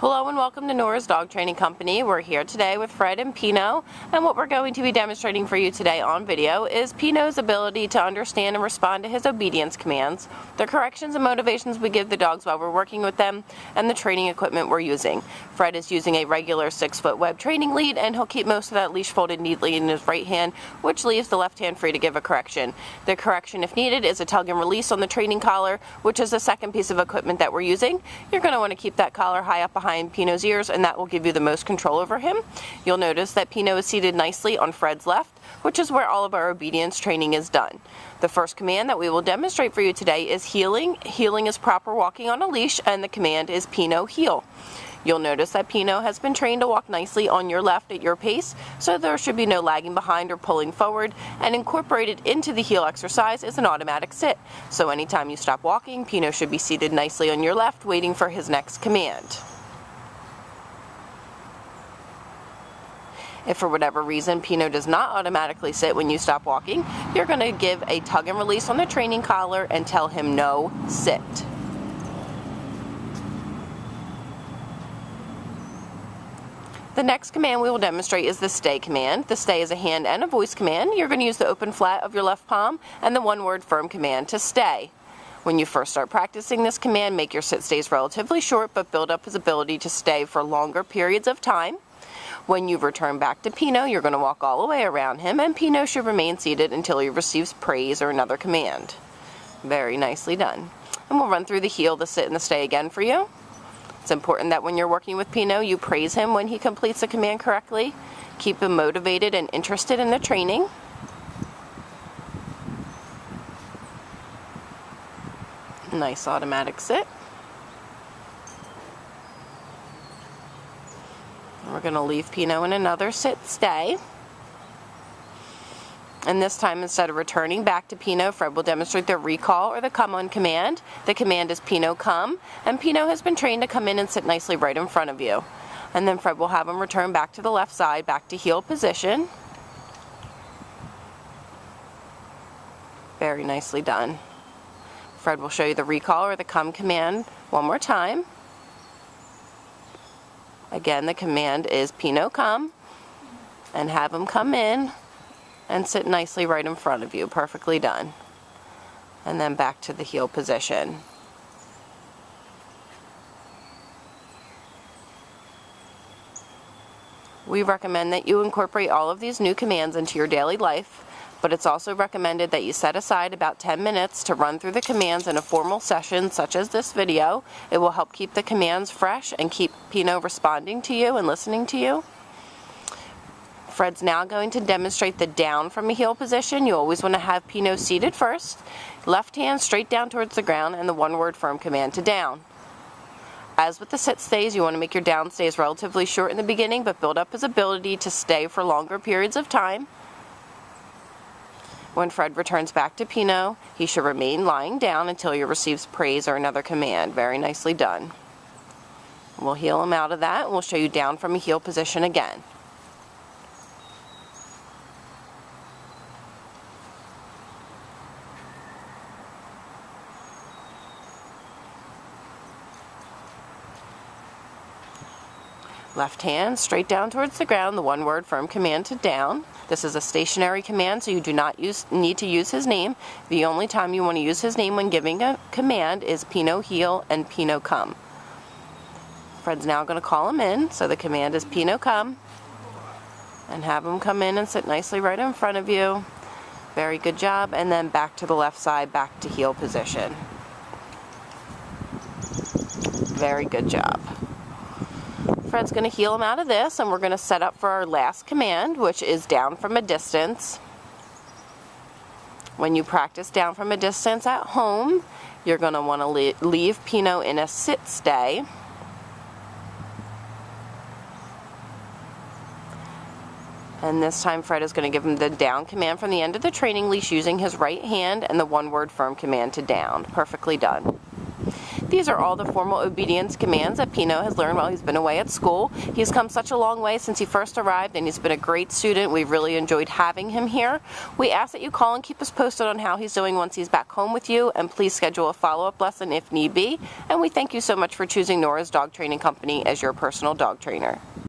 Hello and welcome to Nora's Dog Training Company. We're here today with Fred and Pino, and what we're going to be demonstrating for you today on video is Pino's ability to understand and respond to his obedience commands, the corrections and motivations we give the dogs while we're working with them, and the training equipment we're using. Fred is using a regular 6-foot web training lead, and he'll keep most of that leash folded neatly in his right hand, which leaves the left hand free to give a correction. The correction, if needed, is a tug and release on the training collar, which is the second piece of equipment that we're using. You're going to want to keep that collar high up behind Pino's ears, and that will give you the most control over him. You'll notice that Pino is seated nicely on Fred's left, which is where all of our obedience training is done. The first command that we will demonstrate for you today is heeling. Heeling is proper walking on a leash, and the command is Pino heel. You'll notice that Pino has been trained to walk nicely on your left at your pace, so there should be no lagging behind or pulling forward, and incorporated into the heel exercise is an automatic sit. So anytime you stop walking, Pino should be seated nicely on your left, waiting for his next command. If for whatever reason Pino does not automatically sit when you stop walking, you're going to give a tug and release on the training collar and tell him no, sit. The next command we will demonstrate is the stay command. The stay is a hand and a voice command. You're going to use the open flat of your left palm and the one-word firm command to stay. When you first start practicing this command, make your sit stays relatively short, but build up his ability to stay for longer periods of time. When you return back to Pino, you're going to walk all the way around him, and Pino should remain seated until he receives praise or another command. Very nicely done. And we'll run through the heel, the sit, and the stay again for you. It's important that when you're working with Pino, you praise him when he completes a command correctly. Keep him motivated and interested in the training. Nice automatic sit. We're going to leave Pino in another sit stay. And this time, instead of returning back to Pino, Fred will demonstrate the recall or the come on command. The command is Pino come, and Pino has been trained to come in and sit nicely right in front of you. And then Fred will have him return back to the left side, back to heel position. Very nicely done. Fred will show you the recall or the come command one more time. Again, the command is Pino come, and have him come in and sit nicely right in front of you. Perfectly done. And then back to the heel position. We recommend that you incorporate all of these new commands into your daily life, but it's also recommended that you set aside about 10 minutes to run through the commands in a formal session such as this video. It will help keep the commands fresh and keep Pino responding to you and listening to you. Fred's now going to demonstrate the down from a heel position. You always want to have Pino seated first, left hand straight down towards the ground, and the one-word firm command to down. As with the sit stays, you want to make your down stays relatively short in the beginning, but build up his ability to stay for longer periods of time. When Fred returns back to Pino, he should remain lying down until he receives praise or another command. Very nicely done. We'll heel him out of that, and we'll show you down from a heel position again. Left hand straight down towards the ground, the one-word firm command to down. This is a stationary command, so you do not need to use his name. The only time you want to use his name when giving a command is Pino heel and Pino come. Fred's now going to call him in, so the command is Pino come, and have him come in and sit nicely right in front of you. Very good job. And then back to the left side, back to heel position. Very good job. Fred's going to heel him out of this, and we're going to set up for our last command, which is down from a distance. When you practice down from a distance at home, you're going to want to leave Pino in a sit stay. And this time Fred is going to give him the down command from the end of the training leash using his right hand and the one-word firm command to down. Perfectly done. These are all the formal obedience commands that Pino has learned while he's been away at school. He's come such a long way since he first arrived, and he's been a great student. We've really enjoyed having him here. We ask that you call and keep us posted on how he's doing once he's back home with you, and please schedule a follow-up lesson if need be. And we thank you so much for choosing Nora's Dog Training Company as your personal dog trainer.